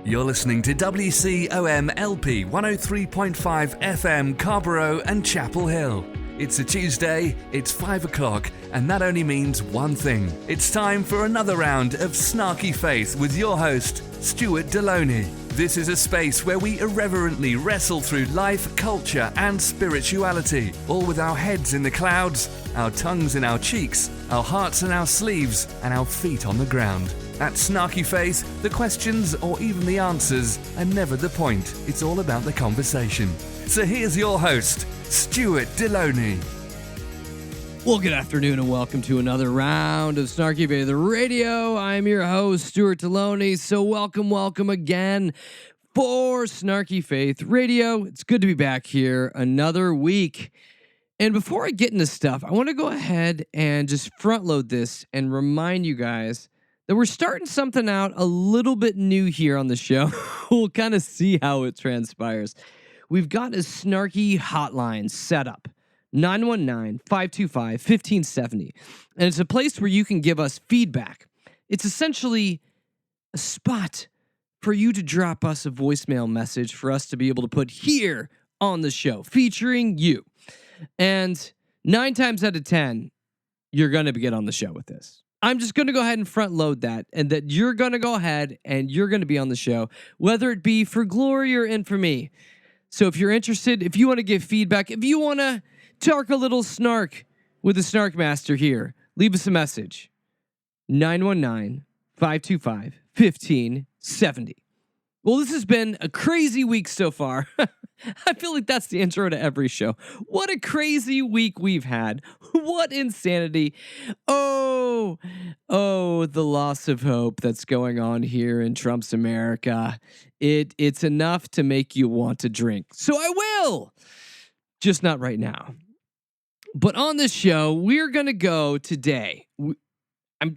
You're listening to WCOM LP 103.5 FM Carborough and Chapel Hill. It's a Tuesday, it's 5 o'clock, and that only means one thing. It's time for another round of Snarky Faith with your host, Stuart Deloney. This is a space where we irreverently wrestle through life, culture, and spirituality, all with our heads in the clouds, our tongues in our cheeks, our hearts in our sleeves, and our feet on the ground. At Snarky Faith, the questions or even the answers are never the point. It's all about the conversation. So here's your host, Stuart Deloney. Well, good afternoon and welcome to another round of Snarky Faith Radio. I'm your host, Stuart Deloney. So welcome again for Snarky Faith Radio. It's good to be back here another week. And before I get into stuff, I want to go ahead and just front load this and remind you guys that we're starting something out a little bit new here on the show. We'll kind of see how it transpires. We've got a Snarky hotline set up, 919-525-1570. And it's a place where you can give us feedback. It's essentially a spot for you to drop us a voicemail message for us to be able to put here on the show, featuring you. And 9 times out of 10, you're going to get on the show with this. I'm just going to go ahead and front load that, and that you're going to go ahead and you're going to be on the show, whether it be for glory or in for me. So if you're interested, if you want to give feedback, if you want to talk a little snark with the Snark Master here, leave us a message. 919-525-1570. Well, this has been a crazy week so far. I feel like that's the intro to every show. What a crazy week we've had. What insanity. Oh, the loss of hope that's going on here in Trump's America. It's enough to make you want to drink. So I will. Just not right now. But on this show, we're going to go today.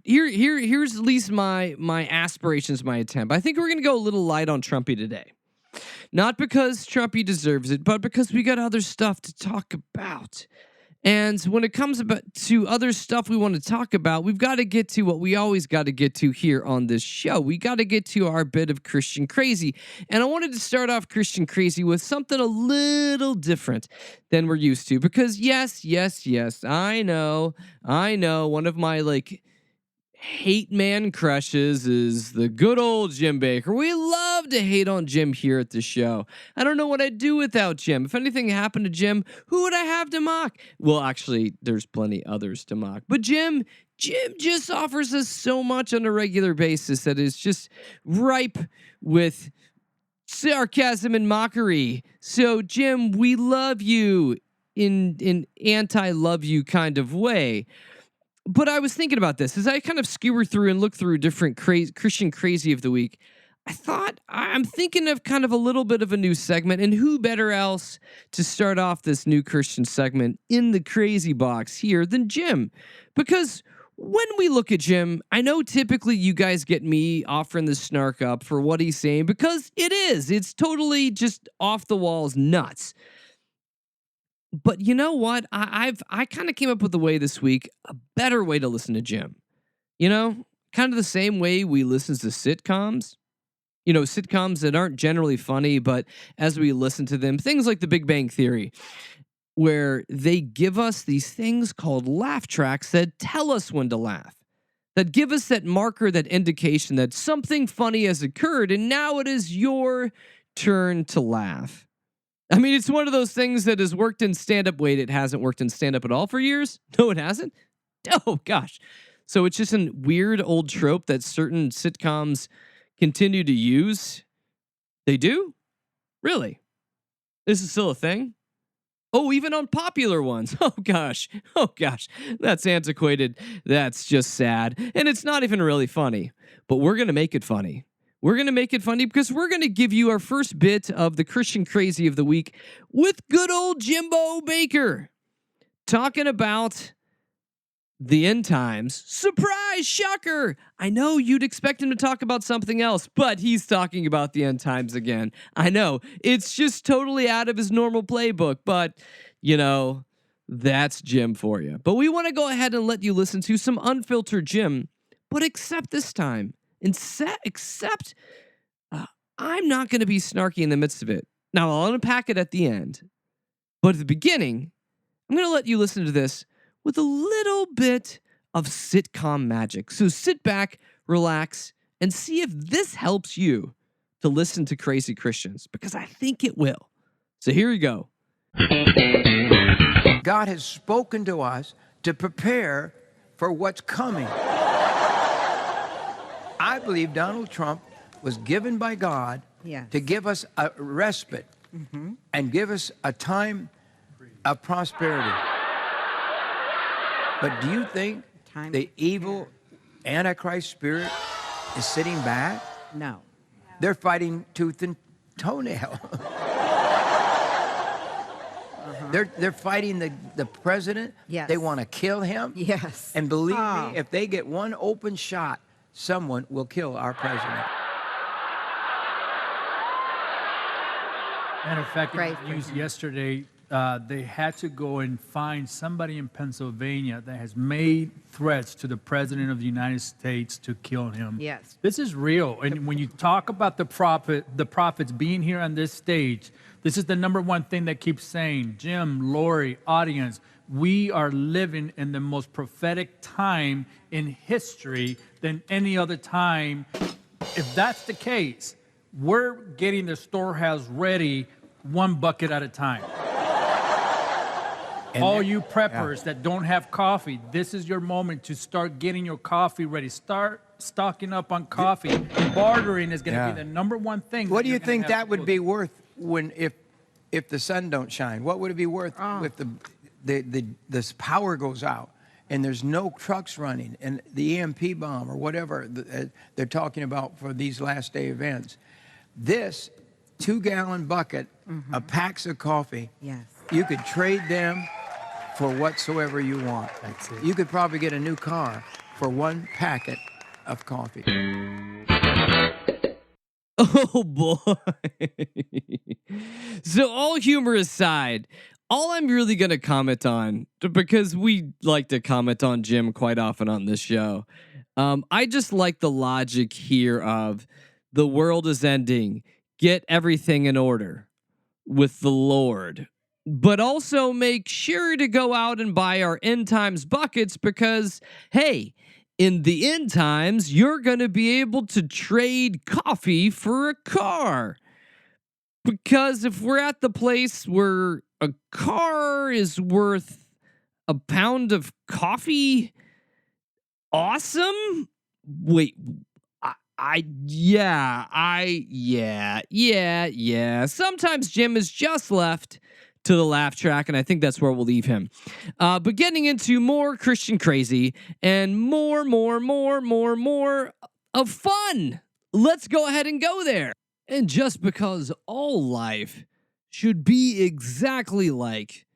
Here's at least my aspirations, my attempt. I think we're going to go a little light on Trumpy today. Not because Trumpy deserves it, but because we got other stuff to talk about. And when it comes to other stuff we want to talk about, we've got to get to what we always got to get to here on this show. We got to get to our bit of Christian crazy. And I wanted to start off Christian crazy with something a little different than we're used to. Because yes, I know, one of my hate man crushes is the good old Jim Baker. We love to hate on Jim here at the show. I don't know what I'd do without Jim. If anything happened to Jim, who would I have to mock? Well, actually, there's plenty others to mock. But Jim just offers us so much on a regular basis that is just ripe with sarcasm and mockery. So, Jim, we love you in anti-love you kind of way. But I was thinking about this as I kind of skewer through and look through different Christian crazy of the week. I thought I'm thinking of kind of a little bit of a new segment, and who better else to start off this new Christian segment in the crazy box here than Jim? Because when we look at Jim, I know typically you guys get me offering the snark up for what he's saying because it's totally just off the walls nuts. But you know what? I kind of came up with a way this week, a better way to listen to Jim. You know, kind of the same way we listen to sitcoms. You know, sitcoms that aren't generally funny, but as we listen to them, things like The Big Bang Theory, where they give us these things called laugh tracks that tell us when to laugh, that give us that marker, that indication that something funny has occurred, and now it is your turn to laugh. I mean, it's one of those things that has worked in stand-up. Wait, it hasn't worked in stand-up at all for years? No, it hasn't? Oh, gosh. So it's just a weird old trope that certain sitcoms continue to use? They do? Really? This is still a thing? Oh, even on popular ones. Oh, gosh. That's antiquated. That's just sad. And it's not even really funny. But we're going to make it funny. We're going to make it funny because we're going to give you our first bit of the Christian crazy of the week with good old Jimbo Baker. Talking about the end times. Surprise, shocker. I know you'd expect him to talk about something else, but he's talking about the end times again. I know it's just totally out of his normal playbook, but you know, that's Jim for you. But we want to go ahead and let you listen to some unfiltered Jim, but except this time. Except I'm not going to be snarky in the midst of it. Now, I'll unpack it at the end. But at the beginning, I'm going to let you listen to this with a little bit of sitcom magic. So sit back, relax, and see if this helps you to listen to crazy Christians, because I think it will. So here we go. God has spoken to us to prepare for what's coming. I believe Donald Trump was given by God to give us a respite and give us a time of prosperity. But do you think the evil Antichrist spirit is sitting back? No. They're fighting tooth and toenail. They're fighting the president. Yes. They want to kill him. Yes. And believe me, if they get one open shot, someone will kill our president. Matter of fact, in Pray the for news him. yesterday, they had to go and find somebody in Pennsylvania that has made threats to the President of the United States to kill him. Yes. This is real. And when you talk about the prophets being here on this stage, this is the number one thing that keeps saying, Jim, Lori, audience, we are living in the most prophetic time in history than any other time. If that's the case, we're getting the storehouse ready one bucket at a time. All you preppers that don't have coffee, this is your moment to start getting your coffee ready. Start stocking up on coffee. Bartering is going to be the number one thing. What do you think that would be worth when if the sun don't shine? What would it be worth if this power goes out and there's no trucks running and the EMP bomb or whatever they're talking about for these last day events? This 2-gallon bucket of packs of coffee, you could trade them for whatsoever you want. That's it. You could probably get a new car for one packet of coffee. Oh boy. So all humor aside, all I'm really going to comment on, because we like to comment on Jim quite often on this show, I just like the logic here of the world is ending. Get everything in order with the Lord. But also make sure to go out and buy our end times buckets because, hey, in the end times, you're going to be able to trade coffee for a car. Because if we're at the place where a car is worth a pound of coffee, awesome. Wait, yeah. Sometimes Jim is just left to the laugh track, and I think that's where we'll leave him. But getting into more Christian crazy and more of fun. Let's go ahead and go there. And just because all life should be exactly like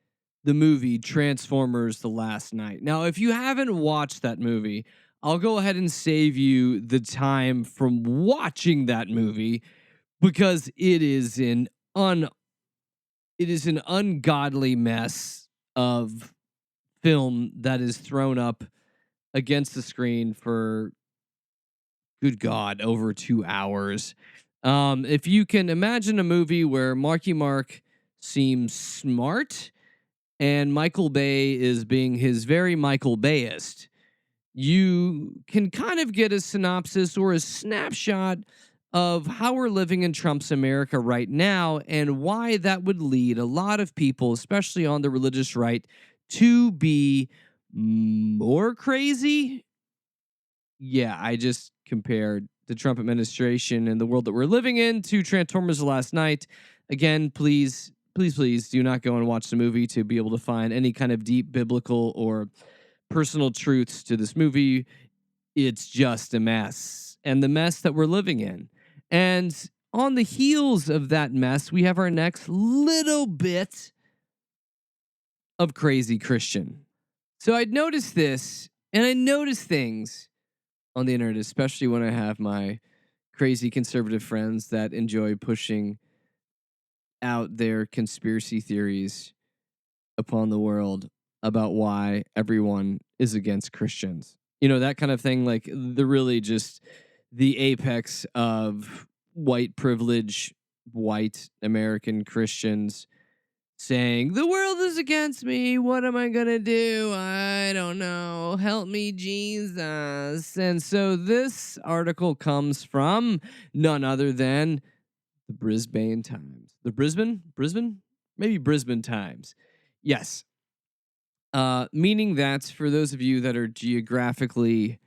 the movie Transformers: The Last Knight. Now, if you haven't watched that movie, I'll go ahead and save you the time from watching that movie because it is an ungodly mess of film that is thrown up against the screen for, good God, over 2 hours. If you can imagine a movie where Marky Mark seems smart and Michael Bay is being his very Michael Bayist, you can kind of get a synopsis or a snapshot of how we're living in Trump's America right now and why that would lead a lot of people, especially on the religious right, to be more crazy. Yeah, I just compared the Trump administration and the world that we're living in to Transformers: The Last Knight. Again, please do not go and watch the movie to be able to find any kind of deep biblical or personal truths to this movie. It's just a mess, and the mess that we're living in. And on the heels of that mess, we have our next little bit of crazy Christian. So I'd noticed this, and I notice things on the internet, especially when I have my crazy conservative friends that enjoy pushing out their conspiracy theories upon the world about why everyone is against Christians. You know, that kind of thing, like the really just the apex of white privilege, white American Christians saying, the world is against me. What am I going to do? I don't know. Help me, Jesus. And so this article comes from none other than the Brisbane Times. The Brisbane? Maybe Brisbane Times. Yes. Meaning that for those of you that are geographically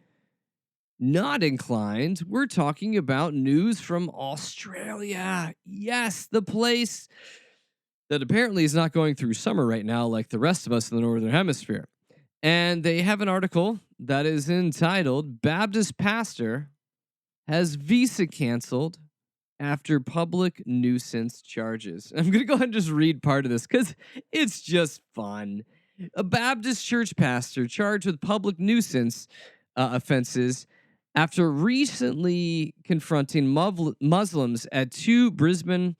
not inclined, we're talking about news from Australia. Yes, the place that apparently is not going through summer right now like the rest of us in the Northern Hemisphere. And they have an article that is entitled, Baptist Pastor Has Visa Canceled After Public Nuisance Charges. I'm going to go ahead and just read part of this because it's just fun. A Baptist church pastor charged with public nuisance offenses after recently confronting Muslims at 2 Brisbane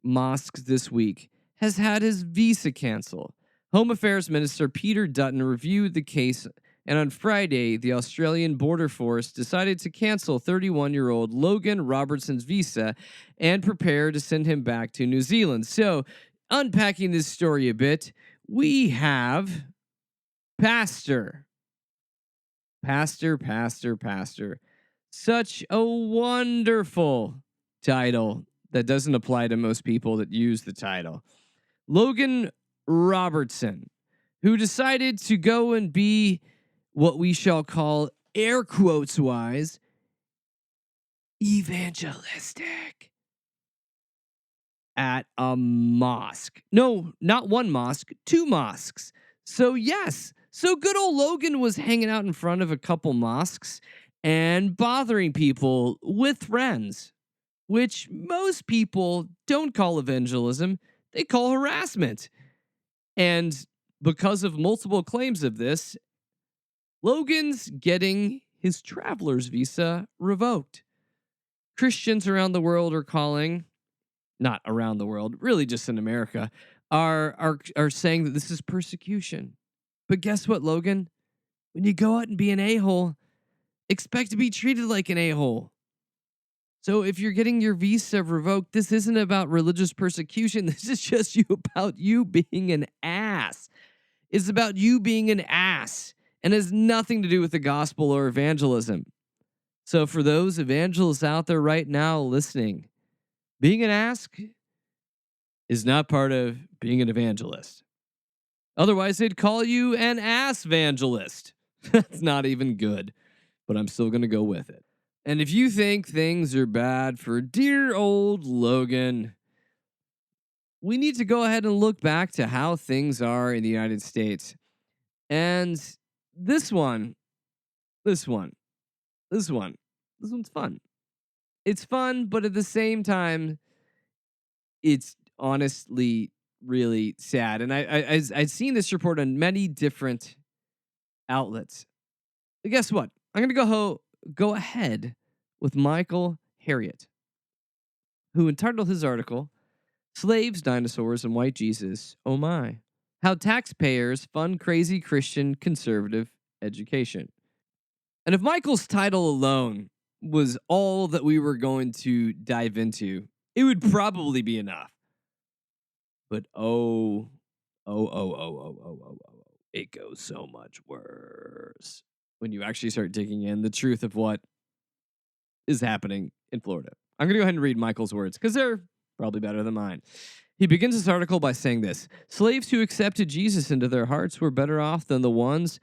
mosques this week has had his visa canceled. Home Affairs Minister Peter Dutton reviewed the case, and on Friday, the Australian Border Force decided to cancel 31-year-old Logan Robertson's visa and prepare to send him back to New Zealand. So, unpacking this story a bit, we have Pastor. Such a wonderful title that doesn't apply to most people that use the title. Logan Robertson, who decided to go and be what we shall call, air quotes wise, evangelistic at a mosque. No, not one mosque, 2 mosques. So yes, so good old Logan was hanging out in front of a couple mosques and bothering people with friends, which most people don't call evangelism, they call harassment. And because of multiple claims of this, Logan's getting his traveler's visa revoked. Christians around the world are calling, not around the world, really just in America, are saying that this is persecution. But guess what, Logan? When you go out and be an a-hole, expect to be treated like an a-hole. So if you're getting your visa revoked, this isn't about religious persecution. This is just about you being an ass. It's about you being an ass and has nothing to do with the gospel or evangelism. So for those evangelists out there right now listening, being an ass is not part of being an evangelist. Otherwise, they'd call you an ass evangelist. That's not even good, but I'm still going to go with it. And if you think things are bad for dear old Logan, we need to go ahead and look back to how things are in the United States. And this one's fun. It's fun, but at the same time, it's honestly really sad. And I've seen this report on many different outlets. But guess what? I'm going to go ahead with Michael Harriot, who entitled his article, Slaves, Dinosaurs, and White Jesus, Oh My, How Taxpayers Fund Crazy Christian Conservative Education. And if Michael's title alone was all that we were going to dive into, it would probably be enough. But it goes so much worse when you actually start digging in the truth of what is happening in Florida. I'm going to go ahead and read Michael's words because they're probably better than mine. He begins his article by saying this: slaves who accepted Jesus into their hearts were better off than the ones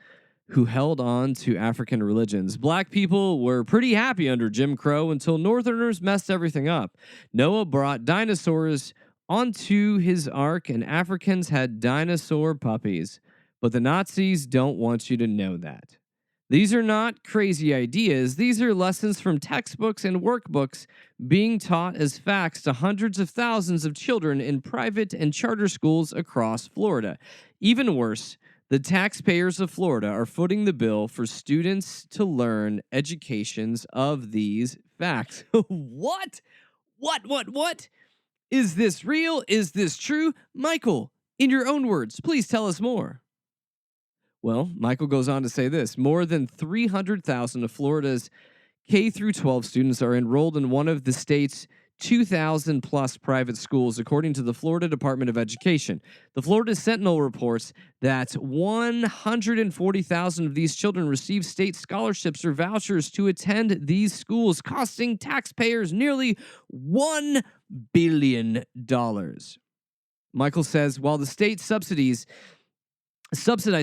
who held on to African religions. Black people were pretty happy under Jim Crow until Northerners messed everything up. Noah brought dinosaurs onto his ark, and Africans had dinosaur puppies. But the Nazis don't want you to know that. These are not crazy ideas. These are lessons from textbooks and workbooks being taught as facts to hundreds of thousands of children in private and charter schools across Florida. Even worse, the taxpayers of Florida are footing the bill for students to learn educations of these facts. What? What? Is this real? Is this true? Michael, in your own words, please tell us more. Well, Michael goes on to say this: more than 300,000 of Florida's K through 12 students are enrolled in one of the state's 2,000 plus private schools, according to the Florida Department of Education. The Florida Sentinel reports that 140,000 of these children receive state scholarships or vouchers to attend these schools, costing taxpayers nearly $1 billion. Michael says while the state subsidizes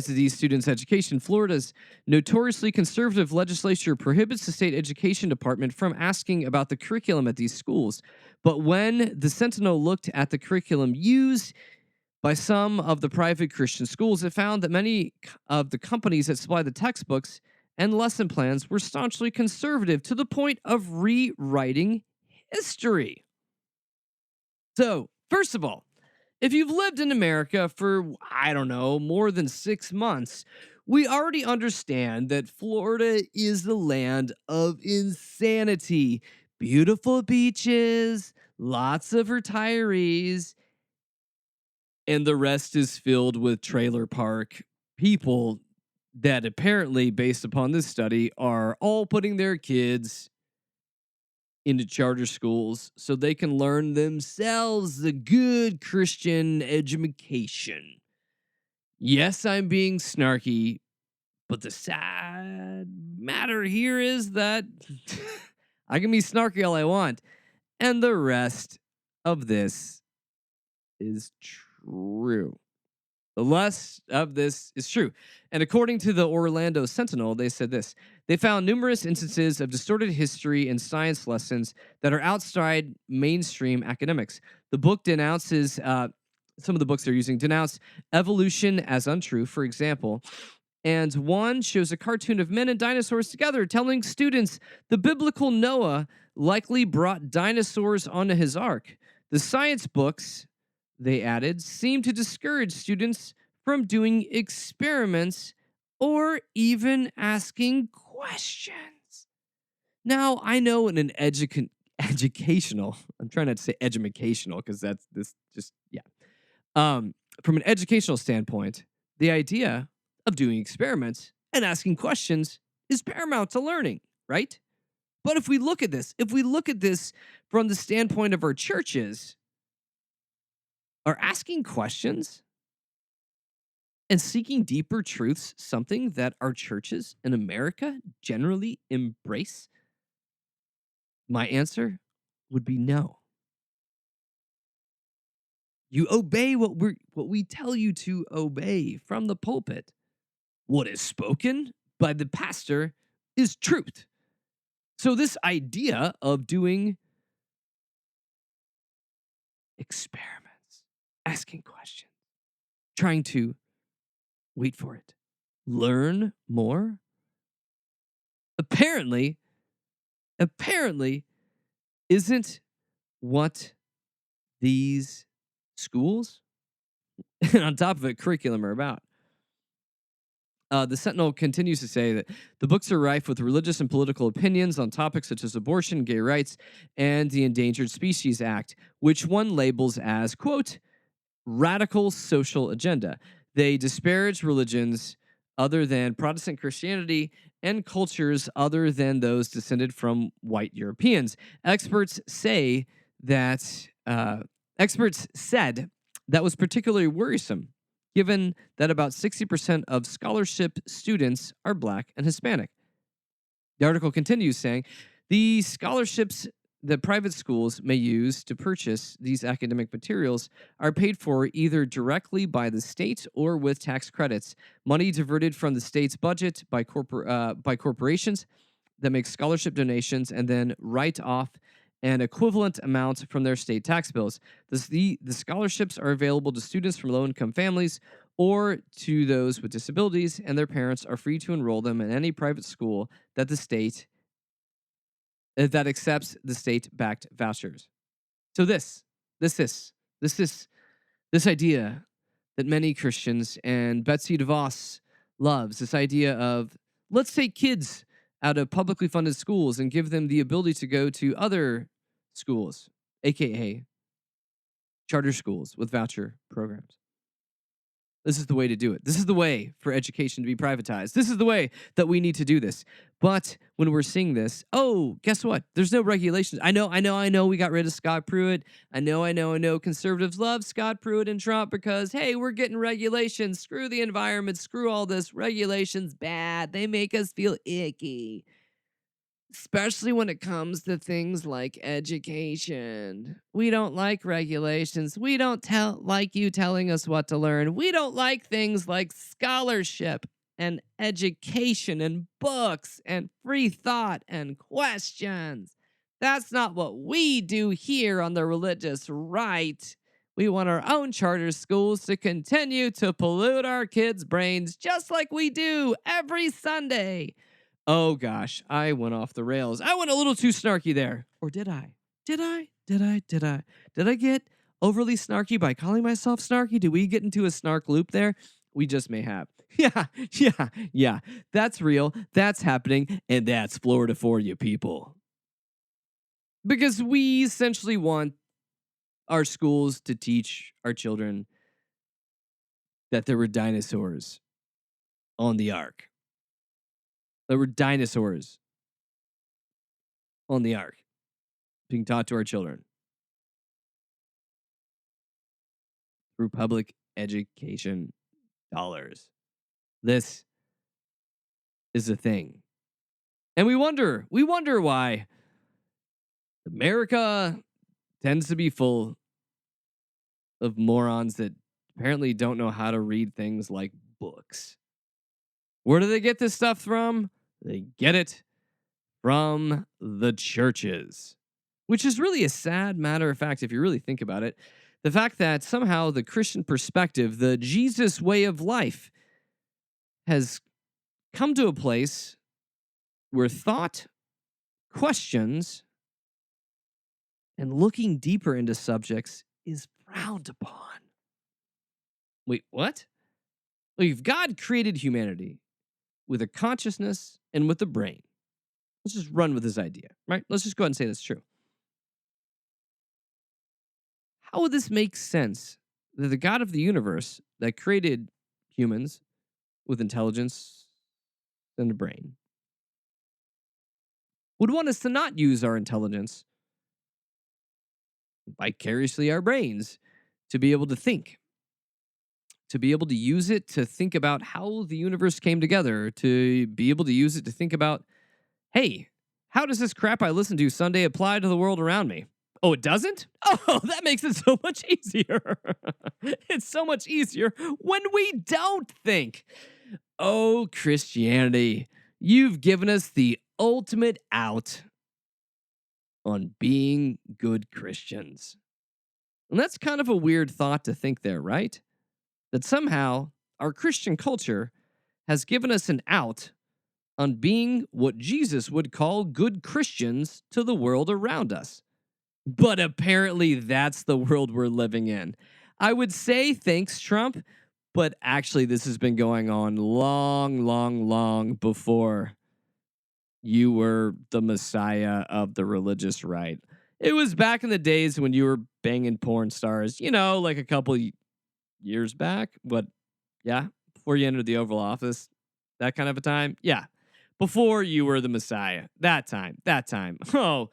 these students' education, Florida's notoriously conservative legislature prohibits the state education department from asking about the curriculum at these schools. But when the Sentinel looked at the curriculum used by some of the private Christian schools, it found that many of the companies that supply the textbooks and lesson plans were staunchly conservative to the point of rewriting history. So, first of all, if you've lived in America for, I don't know, more than 6 months, we already understand that Florida is the land of insanity. Beautiful beaches, lots of retirees, and the rest is filled with trailer park people that apparently, based upon this study, are all putting their kids into charter schools so they can learn themselves the good Christian education. Yes, I'm being snarky, but the sad matter here is that I can be snarky all I want, and the rest of this is true. The rest of this is true. And according to the Orlando Sentinel, they said this. They found numerous instances of distorted history and science lessons that are outside mainstream academics. The book denounces, some of the books they're using denounce evolution as untrue, for example. And one shows a cartoon of men and dinosaurs together, telling students the biblical Noah likely brought dinosaurs onto his ark. The science books, they added, seem to discourage students from doing experiments or even asking questions. Now, I know in an educational, I'm trying not to say educational because that's this just, yeah. From an educational standpoint, the idea of doing experiments and asking questions is paramount to learning, right? But if we look at this from the standpoint of our churches, are asking questions and seeking deeper truths something that our churches in America generally embrace? My answer would be no. You obey what we tell you to obey from the pulpit. What is spoken by the pastor is truth. So this idea of doing experiments, asking questions, trying to, wait for it, learn more, apparently isn't what these schools and on top of it curriculum are about. The Sentinel continues to say that the books are rife with religious and political opinions on topics such as abortion, gay rights, and the Endangered Species Act, which one labels as, quote, radical social agenda. They disparage religions other than Protestant Christianity and cultures other than those descended from white Europeans. Experts said that was particularly worrisome, given that about 60% of scholarship students are Black and Hispanic. The article continues saying, the scholarships that private schools may use to purchase these academic materials are paid for either directly by the state or with tax credits, money diverted from the state's budget by corporations that make scholarship donations and then write off an equivalent amount from their state tax bills. The scholarships are available to students from low-income families or to those with disabilities, and their parents are free to enroll them in any private school that that accepts the state-backed vouchers. So this idea that many Christians and Betsy DeVos loves, this idea of let's take kids out of publicly funded schools and give them the ability to go to other schools, aka charter schools with voucher programs. This is the way to do it. This is the way for education to be privatized. This is the way that we need to do this. But when we're seeing this, oh, guess what? There's no regulations. I know. We got rid of Scott Pruitt. I know. Conservatives love Scott Pruitt and Trump because, hey, we're getting regulations. Screw the environment. Screw all this. Regulations, bad. They make us feel icky. Especially when it comes to things like education. We don't like regulations. We don't like you telling us what to learn. We don't like things like scholarship and education and books and free thought and questions. That's not what we do here on the religious right. We want our own charter schools to continue to pollute our kids' brains just like we do every Sunday. Oh gosh, I went off the rails. I went a little too snarky there. Or did I? Did I get overly snarky by calling myself snarky? Did we get into a snark loop there? We just may have. Yeah. That's real. That's happening. And that's Florida for you people. Because we essentially want our schools to teach our children that there were dinosaurs on the ark. There were dinosaurs on the ark being taught to our children through public education dollars. This is a thing. And we wonder why America tends to be full of morons that apparently don't know how to read things like books. Where do they get this stuff from? They get it from the churches, which is really a sad matter of fact if you really think about it. The fact that somehow the Christian perspective, the Jesus way of life, has come to a place where thought, questions, and looking deeper into subjects is frowned upon. Wait, what? Well, if God created humanity with a consciousness and with a brain, let's just run with this idea, right? Let's just go ahead and say that's true. How would this make sense that the God of the universe that created humans with intelligence and a brain would want us to not use our intelligence, vicariously our brains, to be able to think, to be able to use it to think about how the universe came together, to be able to use it to think about, hey, how does this crap I listen to Sunday apply to the world around me? Oh, it doesn't? Oh, that makes it so much easier. It's so much easier when we don't think. Oh, Christianity, you've given us the ultimate out on being good Christians. And that's kind of a weird thought to think there, right? That somehow our Christian culture has given us an out on being what Jesus would call good Christians to the world around us. But apparently that's the world we're living in. I would say thanks, Trump, but actually this has been going on long before you were the messiah of the religious right. It was back in the days when you were banging porn stars, like a couple years back, but yeah, before you entered the Oval Office, that kind of a time. Yeah, before you were the Messiah, that time. So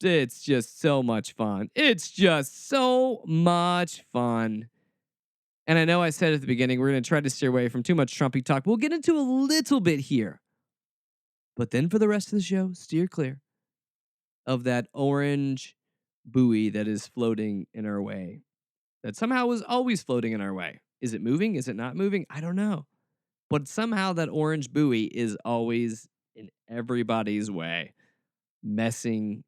it's just so much fun. It's just so much fun. And I know I said at the beginning, we're going to try to steer away from too much Trumpy talk. We'll get into a little bit here. But then for the rest of the show, steer clear of that orange buoy that is floating in our way. That somehow is always floating in our way. Is it moving? Is it not moving? I don't know. But somehow that orange buoy is always in everybody's way, messing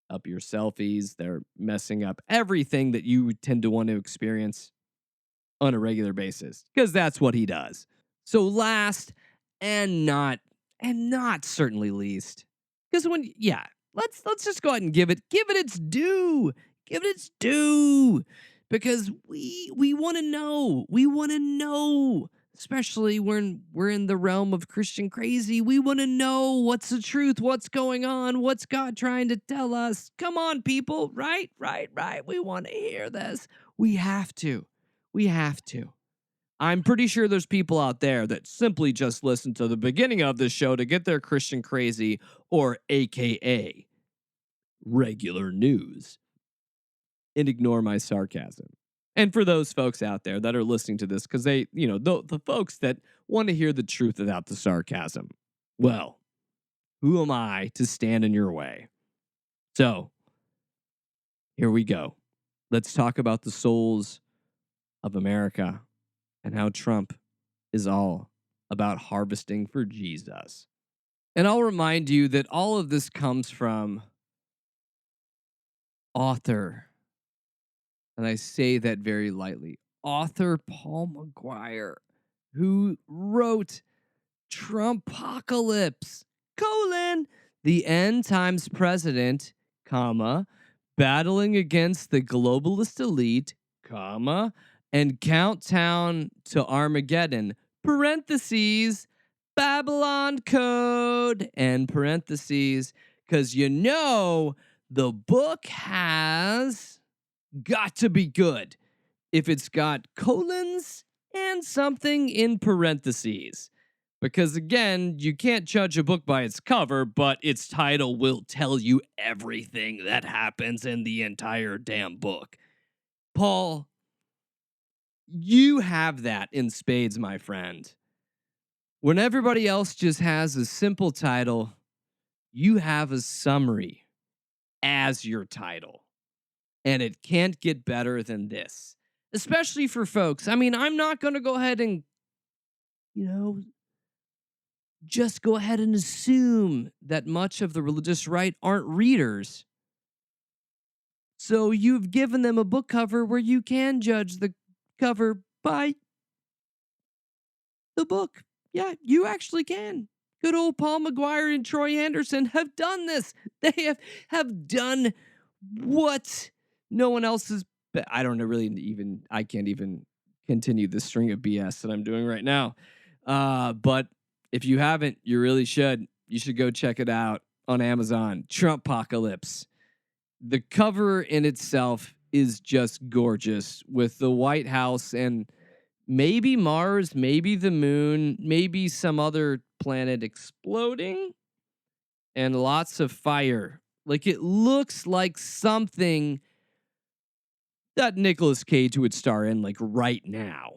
up your selfies. They're messing up everything that you tend to want to experience on a regular basis, because that's what he does. So last and not certainly least, because let's just go ahead and give it its due. Give it its due. Because we want to know. We want to know. Especially when we're in the realm of Christian crazy. We want to know what's the truth, what's going on, what's God trying to tell us. Come on, people. Right. We want to hear this. We have to. We have to. I'm pretty sure there's people out there that simply just listen to the beginning of this show to get their Christian crazy, or AKA regular news, and ignore my sarcasm. And for those folks out there that are listening to this, because they, the folks that want to hear the truth without the sarcasm, well, who am I to stand in your way? So, here we go. Let's talk about the souls of America and how Trump is all about harvesting for Jesus. And I'll remind you that all of this comes from author, and I say that very lightly, author Paul McGuire, who wrote Trumpocalypse, the end times president, battling against the globalist elite, and countdown to Armageddon, parentheses, Babylon Code, and parentheses, because the book has got to be good if it's got colons and something in parentheses. Because again, you can't judge a book by its cover, but its title will tell you everything that happens in the entire damn book. Paul, you have that in spades, my friend. When everybody else just has a simple title, you have a summary as your title. And it can't get better than this, especially for folks. I mean, I'm not going to go ahead and, just go ahead and assume that much of the religious right aren't readers. So you've given them a book cover where you can judge the cover by the book. Yeah, you actually can. Good old Paul McGuire and Troy Anderson have done this. They have done what no one else has. I don't know, really even, I can't even continue the string of BS that I'm doing right now. But if you haven't, you really should. You should go check it out on Amazon. Trumpocalypse. The cover in itself is just gorgeous, with the White House and maybe Mars, maybe the moon, maybe some other planet exploding, and lots of fire. Like, it looks like something that Nicolas Cage would star in, like, right now.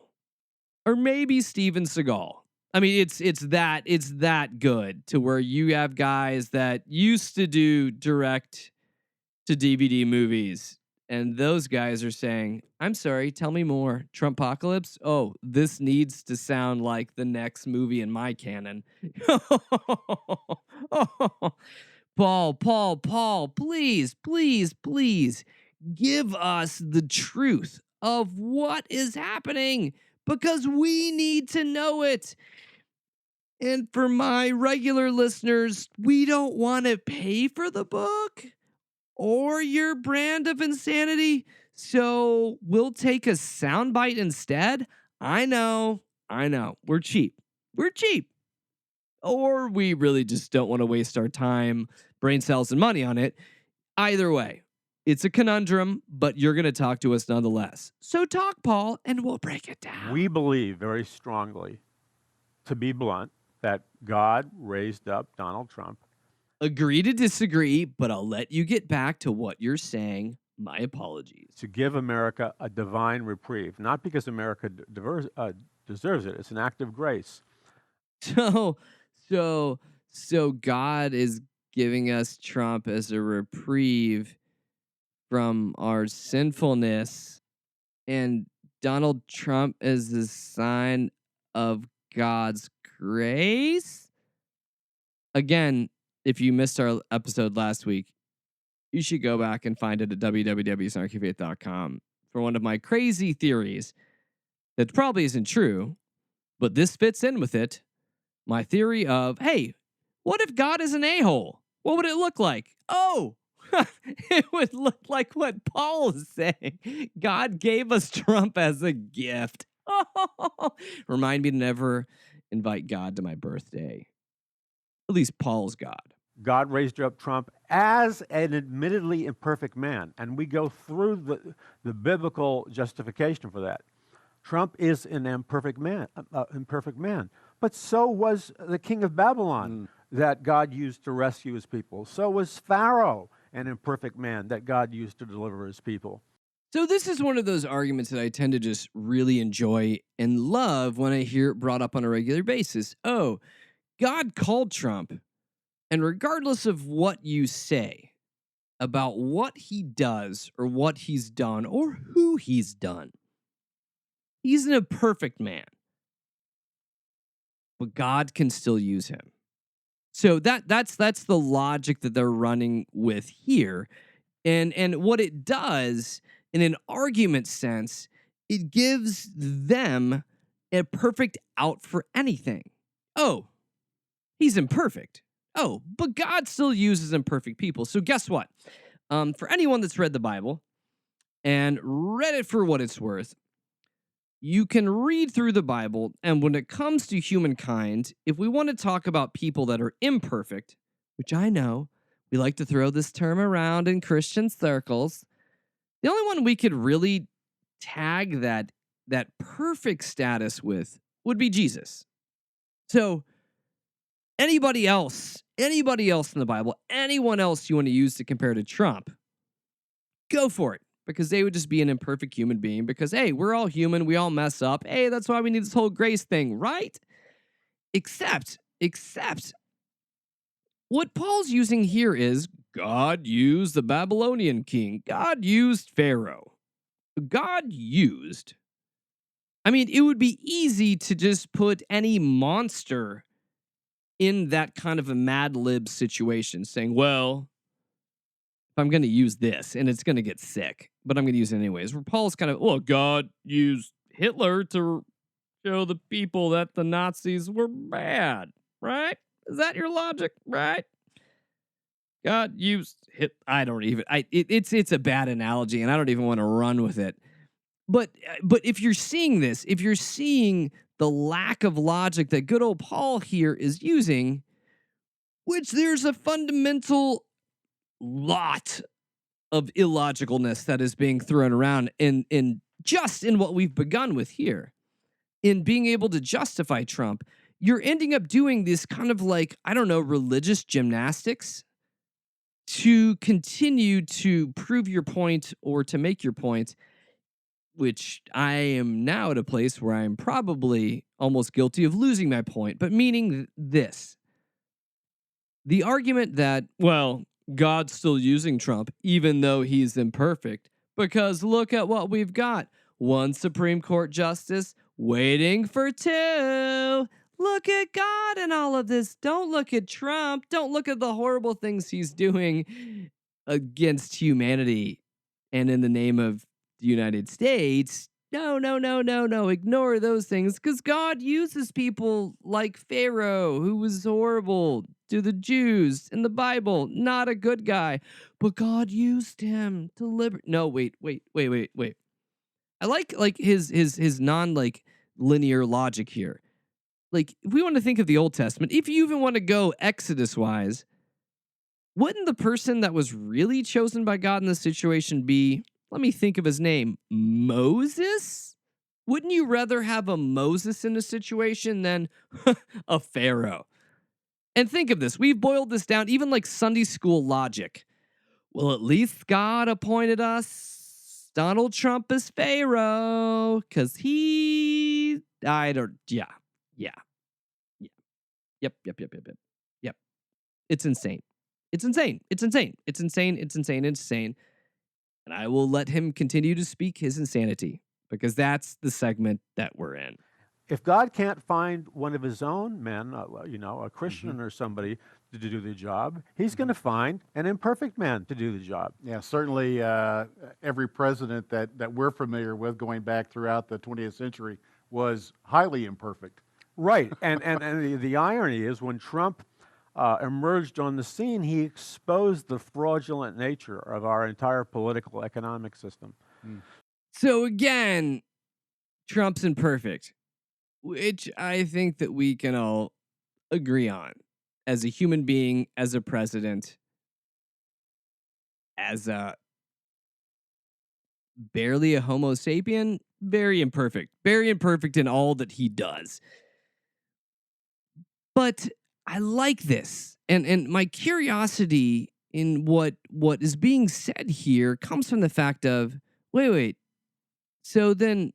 Or maybe Steven Seagal. I mean, it's that good, to where you have guys that used to do direct to DVD movies, and those guys are saying, I'm sorry, tell me more. Trumpocalypse? Oh, this needs to sound like the next movie in my canon. Paul, please, give us the truth of what is happening, because we need to know it. And for my regular listeners, we don't want to pay for the book or your brand of insanity, so we'll take a soundbite instead. I know. We're cheap. Or we really just don't want to waste our time, brain cells, and money on it. Either way, it's a conundrum, but you're going to talk to us nonetheless. So talk, Paul, and we'll break it down. We believe very strongly, to be blunt, that God raised up Donald Trump. Agree to disagree, but I'll let you get back to what you're saying. My apologies. To give America a divine reprieve, not because America deserves it. It's an act of grace. So God is giving us Trump as a reprieve from our sinfulness, and Donald Trump as a sign of God's grace. Again, if you missed our episode last week, you should go back and find it at www.snarkyfaith.com for one of my crazy theories that probably isn't true, but this fits in with it. My theory of, hey, what if God is an a-hole? What would it look like? Oh, it would look like what Paul is saying. God gave us Trump as a gift. Remind me to never invite God to my birthday. At least Paul's God. God raised up Trump as an admittedly imperfect man, and we go through the biblical justification for that. Trump is an imperfect man, But so was the king of Babylon that God used to rescue his people. So was Pharaoh, an imperfect man that God used to deliver his people. So this is one of those arguments that I tend to just really enjoy and love when I hear it brought up on a regular basis. Oh, God called Trump, and regardless of what you say about what he does or what he's done or who he's done, he's an imperfect man. But God can still use him. So that's the logic that they're running with here. And what it does in an argument sense, it gives them a perfect out for anything. Oh, he's imperfect. Oh, but God still uses imperfect people. So guess what? For anyone that's read the Bible and read it for what it's worth, you can read through the Bible, and when it comes to humankind, if we want to talk about people that are imperfect, which I know, we like to throw this term around in Christian circles, the only one we could really tag that perfect status with would be Jesus. So anybody else in the Bible, anyone else you want to use to compare to Trump, go for it. Because they would just be an imperfect human being. Because, hey, we're all human. We all mess up. Hey, that's why we need this whole grace thing, right? Except, what Paul's using here is God used the Babylonian king. God used Pharaoh. I mean, it would be easy to just put any monster in that kind of a Mad Lib situation, saying, well, if I'm going to use this and it's going to get sick, but I'm going to use it anyways. Where Paul's kind of, well, God used Hitler to show the people that the Nazis were bad, right? Is that your logic, right? God used it's a bad analogy, and I don't even want to run with it. But if you're seeing this, if you're seeing the lack of logic that good old Paul here is using, which there's a fundamental lot of illogicalness that is being thrown around in what we've begun with here, in being able to justify Trump, you're ending up doing this kind of like, I don't know, religious gymnastics to continue to prove your point or to make your point, which I am now at a place where I'm probably almost guilty of losing my point, but meaning this. The argument that, well, God's still using Trump, even though he's imperfect, because look at what we've got. One Supreme Court justice waiting for two. Look at God in all of this. Don't look at Trump. Don't look at the horrible things he's doing against humanity and in the name of the United States. No. Ignore those things, because God uses people like Pharaoh, who was horrible to the Jews in the Bible. Not a good guy, but God used him to liberate. No, wait. I like his non linear logic here. Like, if we want to think of the Old Testament, if you even want to go Exodus wise, wouldn't the person that was really chosen by God in this situation be, let me think of his name, Moses? Wouldn't you rather have a Moses in a situation than a Pharaoh? And think of this. We've boiled this down, even like Sunday school logic. Well, at least God appointed us Donald Trump as Pharaoh because he died or, yeah. Yep. It's insane. And I will let him continue to speak his insanity, because that's the segment that we're in. If God can't find one of his own men, a Christian or somebody to do the job, he's going to find an imperfect man to do the job. Yeah, certainly every president that we're familiar with going back throughout the 20th century was highly imperfect. Right, and the irony is when Trump emerged on the scene, he exposed the fraudulent nature of our entire political economic system. So again, Trump's imperfect, which I think that we can all agree on as a human being, as a president, as a barely a Homo sapien. very imperfect in all that he does. But I like this. And my curiosity in what is being said here comes from the fact of, wait. So then,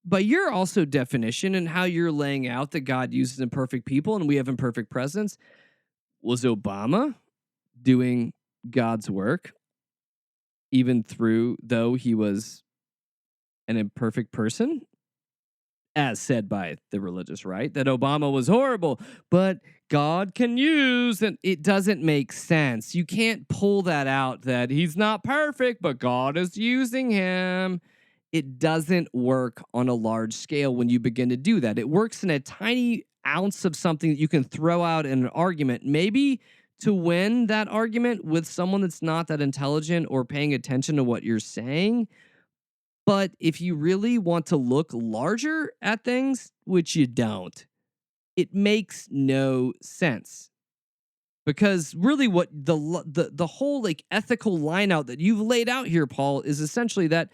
by your also definition and how you're laying out that God uses imperfect people and we have imperfect presidents, was Obama doing God's work, even though he was an imperfect person? As said by the religious right, that Obama was horrible, but God can use, and it doesn't make sense. You can't pull that out that he's not perfect, but God is using him. It doesn't work on a large scale when you begin to do that. It works in a tiny ounce of something that you can throw out in an argument, maybe to win that argument with someone that's not that intelligent or paying attention to what you're saying. But if you really want to look larger at things, which you don't, it makes no sense. Because really what the whole like ethical line out that you've laid out here, Paul, is essentially that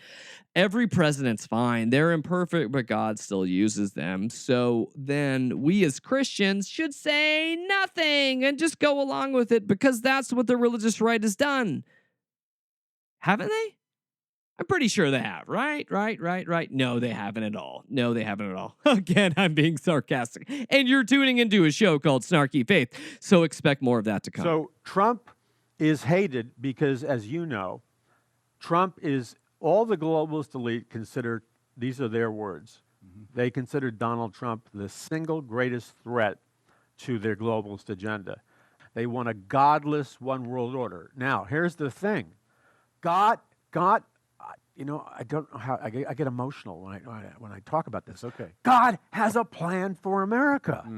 every president's fine. They're imperfect, but God still uses them. So then we as Christians should say nothing and just go along with it because that's what the religious right has done. Haven't they? I'm pretty sure they have, right? No, they haven't at all. Again, I'm being sarcastic. And you're tuning into a show called Snarky Faith, so expect more of that to come. So Trump is hated because, as you know, Trump is, all the globalist elite consider, these are their words, they consider Donald Trump the single greatest threat to their globalist agenda. They want a godless one world order. Now, here's the thing. God, you know, I don't know how, I get emotional when I talk about this. Okay. God has a plan for America.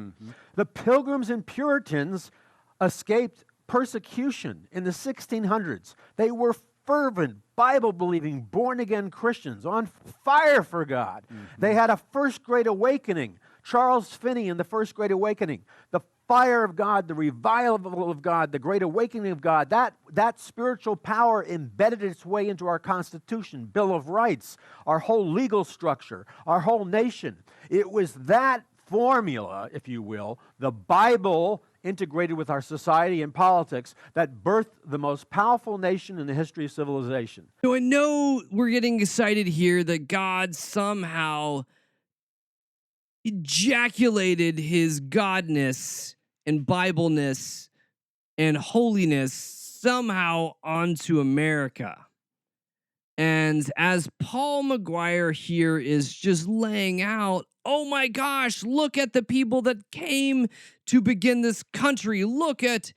The Pilgrims and Puritans escaped persecution in the 1600s. They were fervent, Bible-believing, born-again Christians on fire for God. They had a first Great Awakening. Charles Finney in the First Great Awakening. The fire of God, the revival of God, the Great Awakening of God, that spiritual power embedded its way into our Constitution, Bill of Rights, our whole legal structure, our whole nation. It was that formula, if you will, the Bible integrated with our society and politics, that birthed the most powerful nation in the history of civilization. So I know we're getting excited here that God somehow ejaculated his godness and Bibleness and holiness somehow onto America. And as Paul McGuire here is just laying out, oh my gosh, look at the people that came to begin this country. Look at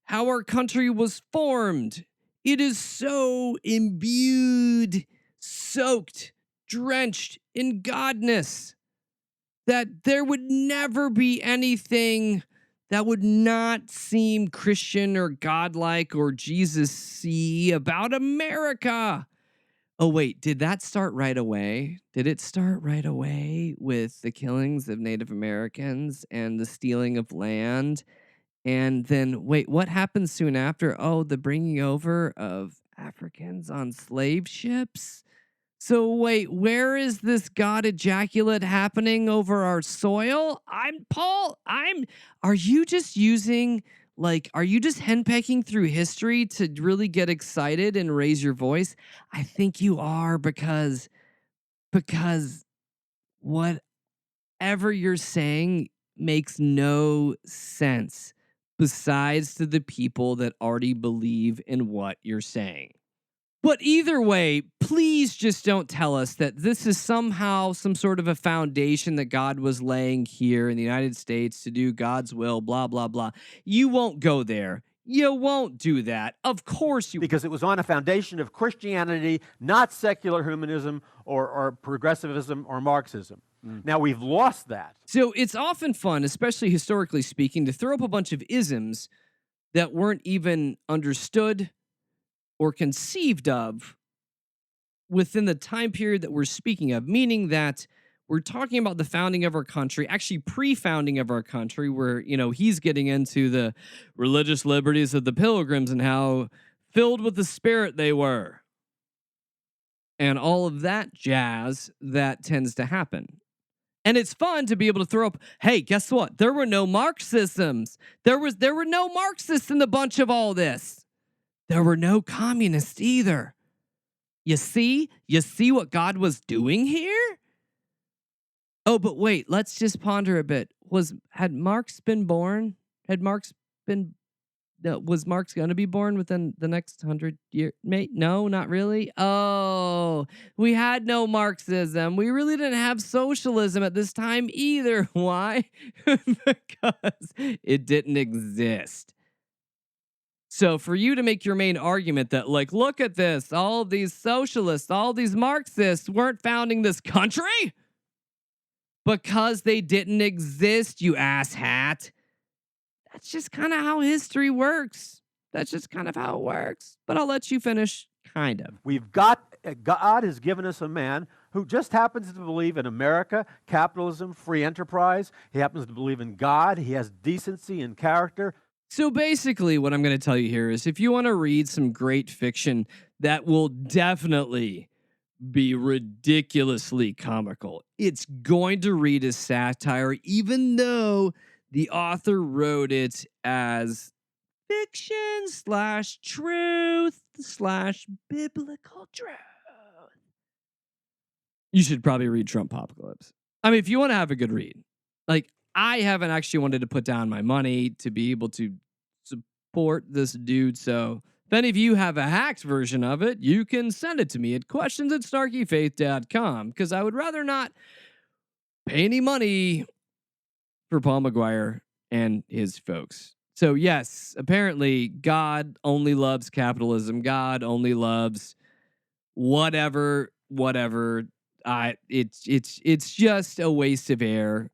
how our country was formed. It is so imbued, soaked, drenched in godness that there would never be anything that would not seem Christian or godlike or Jesus-y about America. Oh, wait, did that start right away? Did it start right away with the killings of Native Americans and the stealing of land? And then, wait, what happened soon after? Oh, the bringing over of Africans on slave ships? So wait, where is this God ejaculate happening over our soil? Are you just henpecking through history to really get excited and raise your voice? I think you are because whatever you're saying makes no sense besides to the people that already believe in what you're saying. But either way, please just don't tell us that this is somehow some sort of a foundation that God was laying here in the United States to do God's will, blah, blah, blah. You won't go there. You won't do that. Of course you won't. Because it was on a foundation of Christianity, not secular humanism or progressivism or Marxism. Now, we've lost that. So it's often fun, especially historically speaking, to throw up a bunch of isms that weren't even understood or conceived of within the time period that we're speaking of, meaning that we're talking about the founding of our country, actually pre-founding of our country, where, you know, he's getting into the religious liberties of the Pilgrims and how filled with the Spirit they were. and all of that jazz that tends to happen. And it's fun to be able to throw up, hey, guess what? There were no Marxisms. There were no Marxists in the bunch of all this. There were no communists either. You see? You see what God was doing here? Oh, but wait, let's just ponder a bit. Had Marx been born? Was Marx going to be born within the next 100 years? No, not really. Oh, we had no Marxism. We really didn't have socialism at this time either. Why? Because it didn't exist. So for you to make your main argument that, like, look at this, all these socialists, all these Marxists weren't founding this country because they didn't exist, you asshat. That's just kind of how history works. That's just kind of how it works. But I'll let you finish, kind of. God has given us a man who just happens to believe in America, capitalism, free enterprise. He happens to believe in God. He has decency and character. So basically, what I'm going to tell you here is if you want to read some great fiction that will definitely be ridiculously comical, it's going to read as satire, even though the author wrote it as fiction / truth / biblical truth. You should probably read Trump Apocalypse. I mean, if you want to have a good read, like, I haven't actually wanted to put down my money to be able to support this dude. So if any of you have a hacked version of it, you can send it to me at questions@snarkyfaith.com, because I would rather not pay any money for Paul McGuire and his folks. So yes, apparently God only loves capitalism. God only loves whatever. It's just a waste of air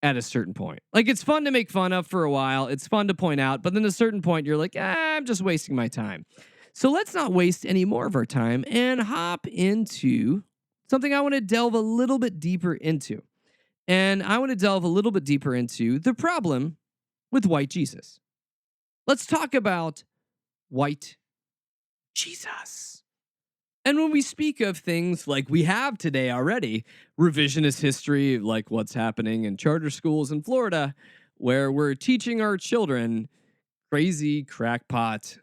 at a certain point. Like, it's fun to make fun of for a while. It's fun to point out, but then at a certain point you're like, I'm just wasting my time. So let's not waste any more of our time and hop into something I want to delve a little bit deeper into. And I want to delve a little bit deeper into the problem with white Jesus. Let's talk about white Jesus. And when we speak of things like we have today already, revisionist history, like what's happening in charter schools in Florida, where we're teaching our children crazy crackpot,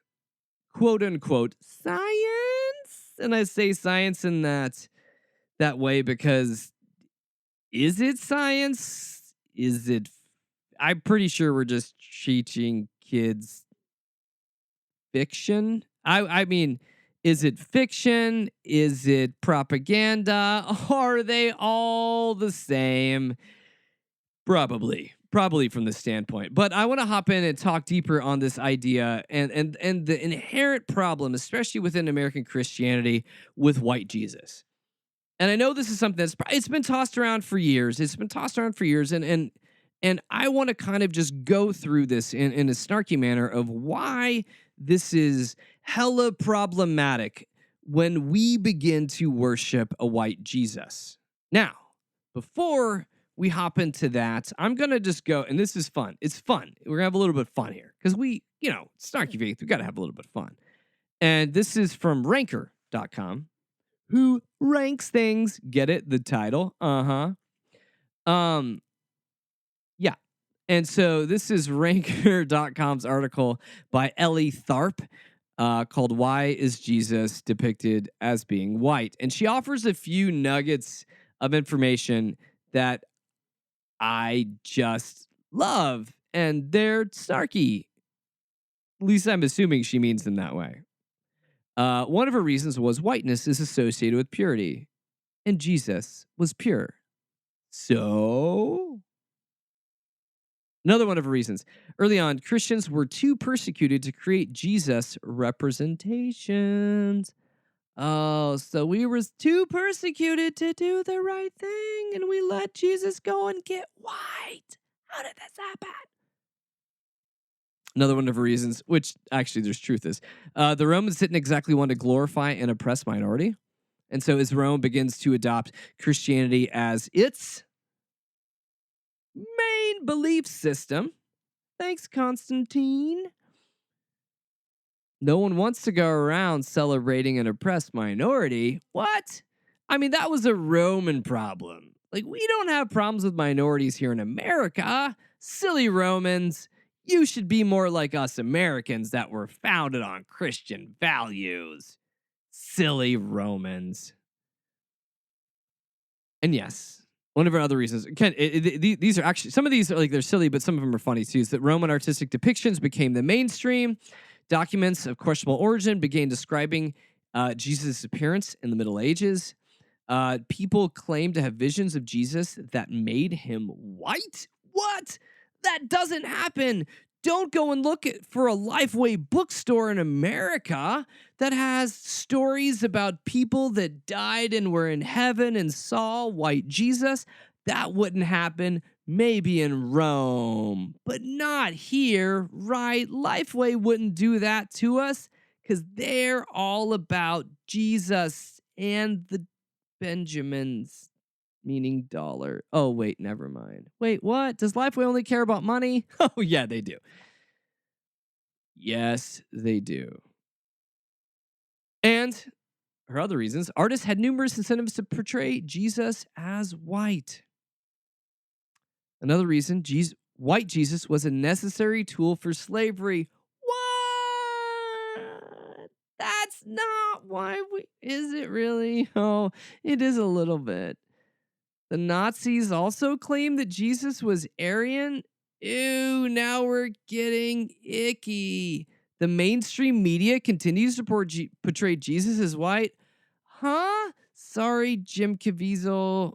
quote unquote, science. And I say science in that way because is it science? I'm pretty sure we're just teaching kids fiction. I mean, is it fiction? Is it propaganda? Are they all the same? Probably from the standpoint. But I want to hop in and talk deeper on this idea and the inherent problem, especially within American Christianity, with white Jesus. And I know this is something it's been tossed around for years. And I want to kind of just go through this in a snarky manner of why this is hella problematic when we begin to worship a white Jesus. Now, before we hop into that, I'm going to just go, and this is fun. It's fun. We're going to have a little bit of fun here because Snarky Faith, we got to have a little bit of fun. And this is from ranker.com, who ranks things. Get it? The title. Yeah. And so this is ranker.com's article by Ellie Tharp called Why is Jesus Depicted as Being White? And she offers a few nuggets of information that I just love. And they're snarky. At least I'm assuming she means them that way. One of her reasons was whiteness is associated with purity. And Jesus was pure. So... Another one of her reasons. Early on, Christians were too persecuted to create Jesus representations. Oh, so we were too persecuted to do the right thing, and we let Jesus go and get white. How did this happen? Another one of her reasons, which actually there's truth is, the Romans didn't exactly want to glorify and oppress minority. And so as Rome begins to adopt Christianity as its main belief system. Thanks, Constantine. No one wants to go around celebrating an oppressed minority. What? I mean, that was a Roman problem. Like, we don't have problems with minorities here in America. Silly Romans. You should be more like us Americans that were founded on Christian values. Silly Romans. And yes, one of our other reasons, these are actually, some of these are like, they're silly, but some of them are funny too, is that Roman artistic depictions became the mainstream. Documents of questionable origin began describing Jesus' appearance in the Middle Ages. People claimed to have visions of Jesus that made him white. What? That doesn't happen. Don't go and look for a Lifeway bookstore in America that has stories about people that died and were in heaven and saw white Jesus. That wouldn't happen maybe in Rome, but not here, right? Lifeway wouldn't do that to us because they're all about Jesus and the Benjamins, meaning dollar. Oh, wait, never mind. Wait, what? Does Lifeway only care about money? Oh, yeah, they do. Yes, they do. And for other reasons, artists had numerous incentives to portray Jesus as white. Another reason, white Jesus was a necessary tool for slavery. What? That's not why is it really? Oh, it is a little bit. The Nazis also claimed that Jesus was Aryan. Ew, now we're getting icky. The mainstream media continues to portray Jesus as white. Huh? Sorry, Jim Caviezel.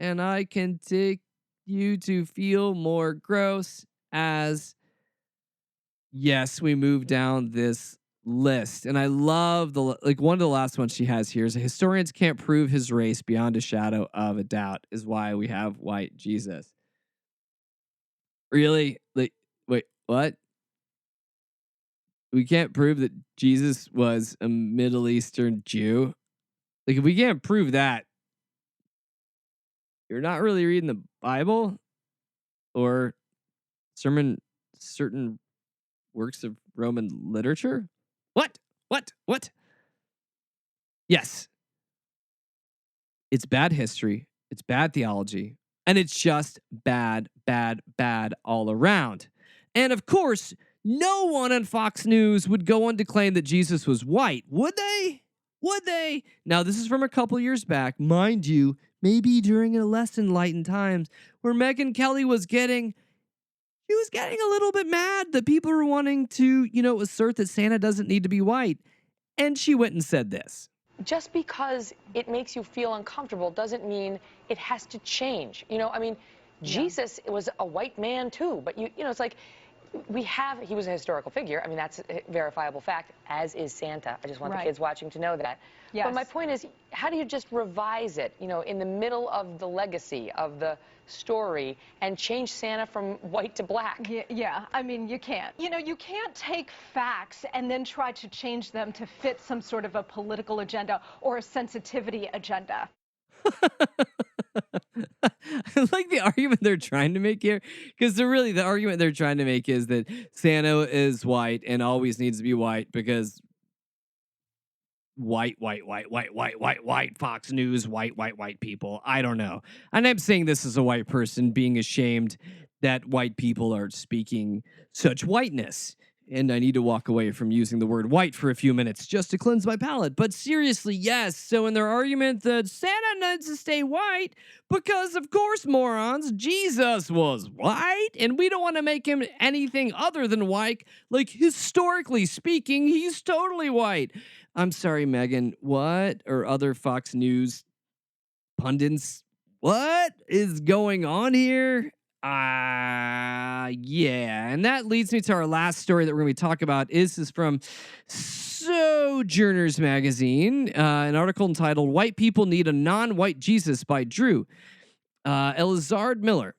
And I can take you to feel more gross as, yes, we move down this list. And I love one of the last ones she has here is historians can't prove his race beyond a shadow of a doubt is why we have white Jesus. Really? Like, wait, what? We can't prove that Jesus was a Middle Eastern Jew? Like, if we can't prove that, you're not really reading the Bible or certain works of Roman literature? What? Yes. It's bad history. It's bad theology. And it's just bad all around. And of course, no one on Fox News would go on to claim that Jesus was white, would they? Would they? Now, this is from a couple years back, mind you, maybe during a less enlightened times, where Megyn Kelly was getting a little bit mad that people were wanting to, assert that Santa doesn't need to be white. And she went and said this. Just because it makes you feel uncomfortable doesn't mean it has to change. Jesus was a white man too, but it's like he was a historical figure. I mean, that's a verifiable fact, as is Santa. I just want the kids watching to know that. Yes. But my point is, how do you just revise it, in the middle of the legacy of the story and change Santa from white to black? Yeah. I mean, you can't. You can't take facts and then try to change them to fit some sort of a political agenda or a sensitivity agenda. I like the argument they're trying to make here, because the argument they're trying to make is that Santa is white and always needs to be white because white, Fox News, white people. I don't know. And I'm saying this as a white person being ashamed that white people are speaking such whiteness. And I need to walk away from using the word white for a few minutes just to cleanse my palate. But seriously, yes. So in their argument that Santa needs to stay white because, of course, morons, Jesus was white. And we don't want to make him anything other than white. Like, historically speaking, he's totally white. I'm sorry, Megan. What? Or other Fox News pundits? What is going on here? Yeah. And that leads me to our last story that we're going to be talking about. This is from Sojourners Magazine, an article entitled White People Need a Non-White Jesus by Drew Elizard Miller.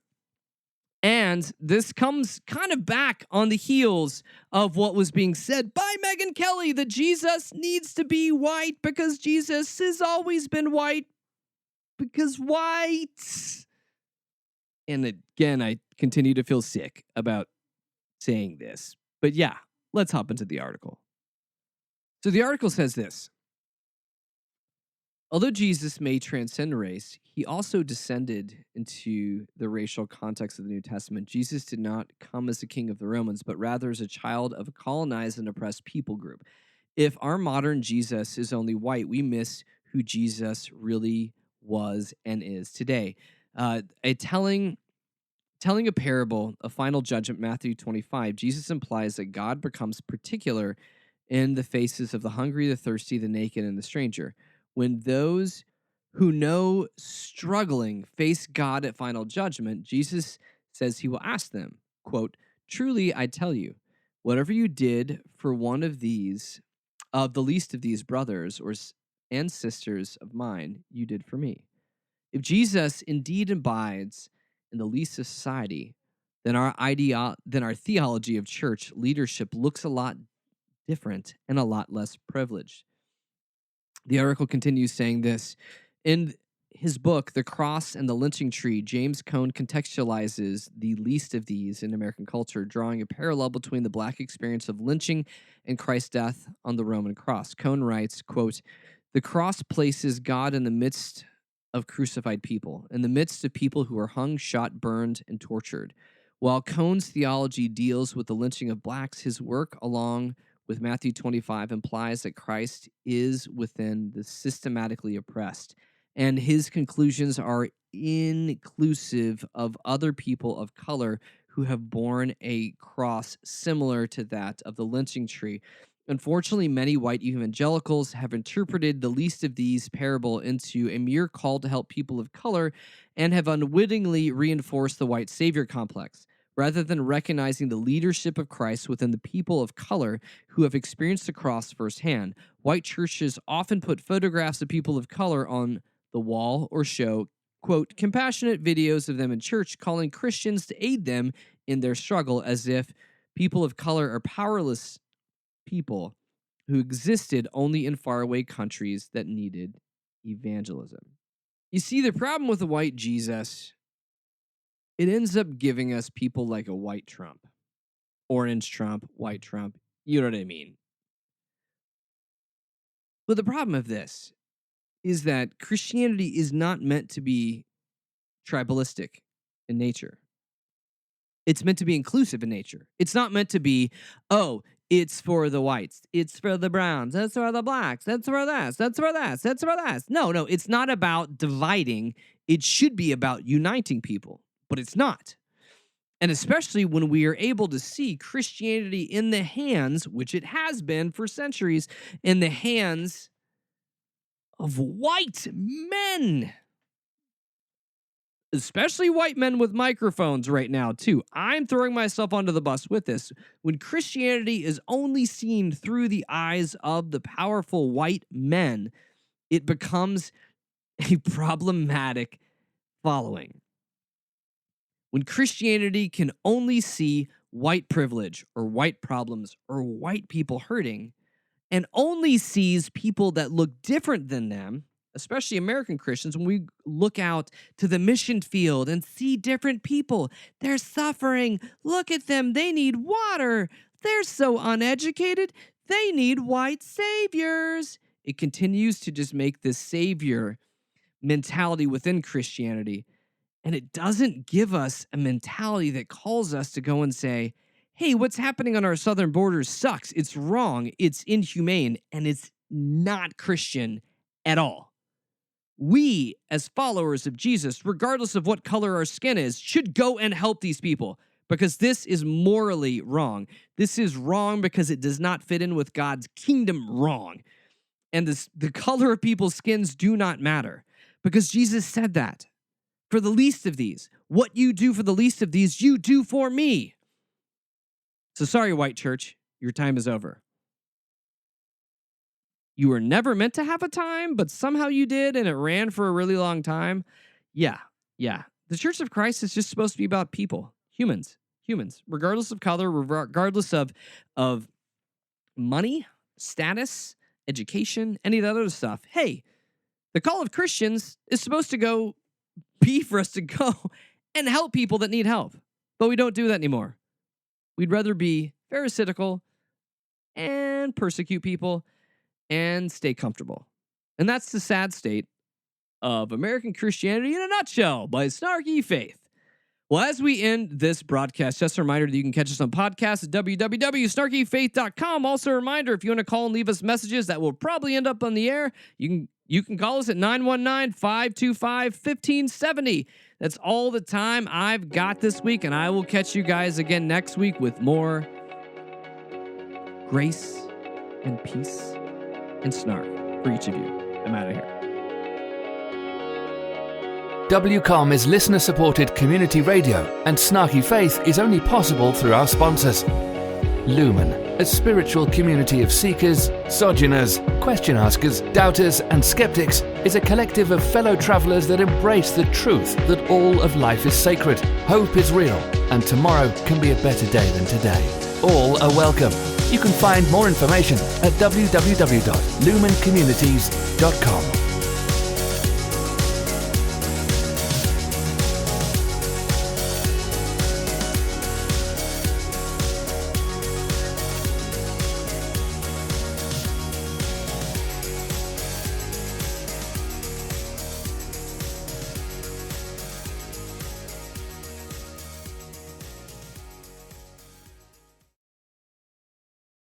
And this comes kind of back on the heels of what was being said by Megyn Kelly, that Jesus needs to be white because Jesus has always been white because white. And again, I continue to feel sick about saying this, But yeah, let's hop into the article. So the article says this. Although Jesus may transcend race, he also descended into the racial context of the New Testament. Jesus did not come as a king of the Romans, but rather as a child of a colonized and oppressed people group. If our modern Jesus is only white, we miss who Jesus really was and is today. Telling a parable, a final judgment, Matthew 25, Jesus implies that God becomes particular in the faces of the hungry, the thirsty, the naked, and the stranger. When those who know struggling face God at final judgment, Jesus says he will ask them, quote, "Truly I tell you, whatever you did for one of these, of the least of these brothers and sisters of mine, you did for me." If Jesus indeed abides in the least of society, then our theology of church leadership looks a lot different and a lot less privileged. The article continues saying this. In his book, The Cross and the Lynching Tree, James Cone contextualizes the least of these in American culture, drawing a parallel between the Black experience of lynching and Christ's death on the Roman cross. Cone writes, quote, "The cross places God in the midst of crucified people, in the midst of people who are hung, shot, burned, and tortured. While Cone's theology deals with the lynching of blacks, his work, along with Matthew 25, implies that Christ is within the systematically oppressed, and his conclusions are inclusive of other people of color who have borne a cross similar to that of the lynching tree. Unfortunately, many white evangelicals have interpreted the least of these parable into a mere call to help people of color and have unwittingly reinforced the white savior complex. Rather than recognizing the leadership of Christ within the people of color who have experienced the cross firsthand, white churches often put photographs of people of color on the wall or show, quote, compassionate videos of them in church, calling Christians to aid them in their struggle, as if people of color are powerless people who existed only in faraway countries that needed evangelism. You see, the problem with the white Jesus, it ends up giving us people like a white Trump, orange Trump, white Trump. You know what I mean? But the problem of this is that Christianity is not meant to be tribalistic in nature. It's meant to be inclusive in nature. It's not meant to be, oh, it's for the whites, it's for the browns, that's for the blacks, that's for this, that's for this, that's for this. No, it's not about dividing. It should be about uniting people, but it's not. And especially when we are able to see Christianity in the hands, which it has been for centuries, in the hands of white men. Especially white men with microphones right now, too. I'm throwing myself onto the bus with this. When Christianity is only seen through the eyes of the powerful white men, it becomes a problematic following. When Christianity can only see white privilege or white problems or white people hurting, and only sees people that look different than them, especially American Christians, when we look out to the mission field and see different people, they're suffering. Look at them. They need water. They're so uneducated. They need white saviors. It continues to just make this savior mentality within Christianity. And it doesn't give us a mentality that calls us to go and say, hey, what's happening on our southern borders sucks. It's wrong. It's inhumane. And it's not Christian at all. We, as followers of Jesus, regardless of what color our skin is, should go and help these people because this is morally wrong. This is wrong because it does not fit in with God's kingdom wrong. And the color of people's skins do not matter because Jesus said that. For the least of these, what you do for the least of these, you do for me. So sorry, white church, your time is over. You were never meant to have a time, but somehow you did, and it ran for a really long time. Yeah. The Church of Christ is just supposed to be about people, humans, regardless of color, regardless of money, status, education, any of that other stuff. Hey, the call of Christians is supposed to be for us to go and help people that need help, but we don't do that anymore. We'd rather be pharisaical, and persecute people, and stay comfortable. And that's the sad state of American Christianity in a nutshell by Snarky Faith. Well, as we end this broadcast, just a reminder that you can catch us on podcasts at www.snarkyfaith.com. Also a reminder, if you want to call and leave us messages that will probably end up on the air, you can call us at 919-525-1570. That's all the time I've got this week, and I will catch you guys again next week with more grace and peace and snark for each of you. I'm out of here. WCOM is listener-supported community radio, and Snarky Faith is only possible through our sponsors. Lumen, a spiritual community of seekers, sojourners, question askers, doubters, and skeptics, is a collective of fellow travelers that embrace the truth that all of life is sacred, hope is real, and tomorrow can be a better day than today. All are welcome. You can find more information at www.lumencommunities.com.